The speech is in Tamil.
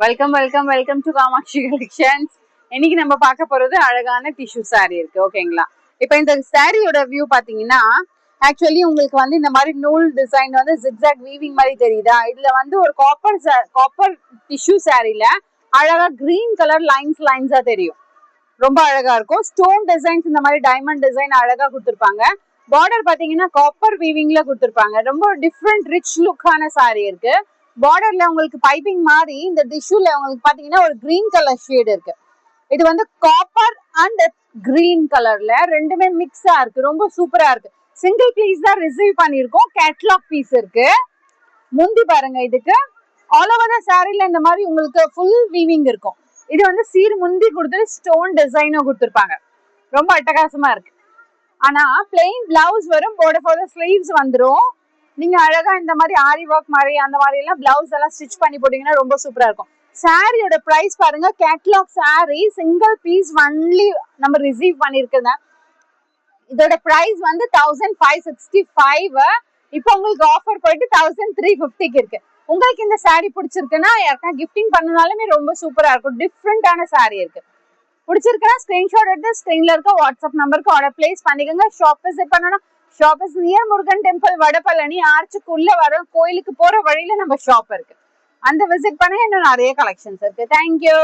Welcome to Kamakshi collections. இன்னைக்கு நம்ம பார்க்க போறது அழகான டிஷ்யூ சாரி இருக்கு. ஓகேங்களா? இப்போ இந்த சாரியோட வியூ பாத்தீங்கன்னா ஆக்சுவலி உங்களுக்கு வந்து இந்த மாதிரி நூல் டிசைன் வந்து ஜிக்ஸாக் வீவிங் மாதிரி தெரியுதா? இதுல வந்து ஒரு காப்பர் டிஷ்யூ சாரில அழகா கிரீன் கலர் லைன்ஸா தெரியும். ரொம்ப அழகா இருக்கும். ஸ்டோன் டிசைன்ஸ் இந்த மாதிரி டைமண்ட் டிசைன் அழகா கொடுத்துருப்பாங்க. பார்டர் பாத்தீங்கன்னா காப்பர் வீவிங்ல கொடுத்துருப்பாங்க. ரொம்ப டிஃப்ரெண்ட் ரிச் லுக்கான சாரி இருக்கு. பார்டர்ல உங்களுக்கு பைப்பிங் மாதிரி இந்த டிஷ்யூல உங்களுக்கு பாத்தீங்கன்னா ஒரு கிரீன் கலர் ஷேட் இருக்கு. இது வந்து காப்பர் அண்ட் கிரீன் கலர்ல ரெண்டுமே மிக்ஸா இருக்கு. ரொம்ப சூப்பரா இருக்கு. சிங்கிள் பீஸ் தான் ரிசீவ் பண்ணிருக்கோம். கேட்லாக் பீஸ் இருக்கு. முந்தி பாருங்க, இதுக்கு ஆல் ஓவர் த சாரில இந்த மாதிரி உங்களுக்கு ஃபுல் வீவிங் இருக்கும். இது வந்து சீர் முந்தி கொடுத்துட்டு ஸ்டோன் டிசைனும் கொடுத்துருப்பாங்க. ரொம்ப அட்டகாசமா இருக்கு. ஆனா பிளெயின் பிளவுஸ் வரும். போர்டர் ஸ்லீவ்ஸ் வந்துடும். நீங்க அழகா இந்த மாதிரி ஆரி ஒர்க் மாதிரி அந்த மாதிரி எல்லாம் பிளவுஸ் எல்லாம் ஸ்டிச் பண்ணி போட்டீங்கன்னா ரொம்ப சூப்பரா இருக்கும். சாரியோட பிரைஸ் பாருங்க. Catalogue sari single piece only நம்ம ரிசீவ் பண்ணிருக்குங்க. இதோட பிரைஸ் வந்து 1565. இப்போ உங்களுக்கு ஆஃபர் போயிட்டு 1350 இருக்கு. உங்களுக்கு இந்த சாரி பிடிச்சிருக்குன்னா யாருக்கா கிஃப்டிங் பண்ணனாலுமே ரொம்ப சூப்பரா இருக்கும். டிஃப்ரெண்டான சாரி இருக்கு. பிடிச்சிருக்குன்னா ஸ்கிரீன்ஷாட் எடுத்து ஸ்கிரீன்ல இருக்க வாட்ஸ்அப் நம்பருக்கு ஆர்டர் பிளேஸ் பண்ணிக்கோங்க. ஷாப் விசிட் பண்ணணும். Shop is near Murugan temple, Vadapalani. ஆர்ச்சுக்குள்ள வர கோயிலுக்கு போற வழியில நம்ம ஷாப் இருக்கு. அந்த விசிட் பண்ண இன்னும் நிறைய கலெக்ஷன்ஸ் இருக்கு. தேங்க்யூ.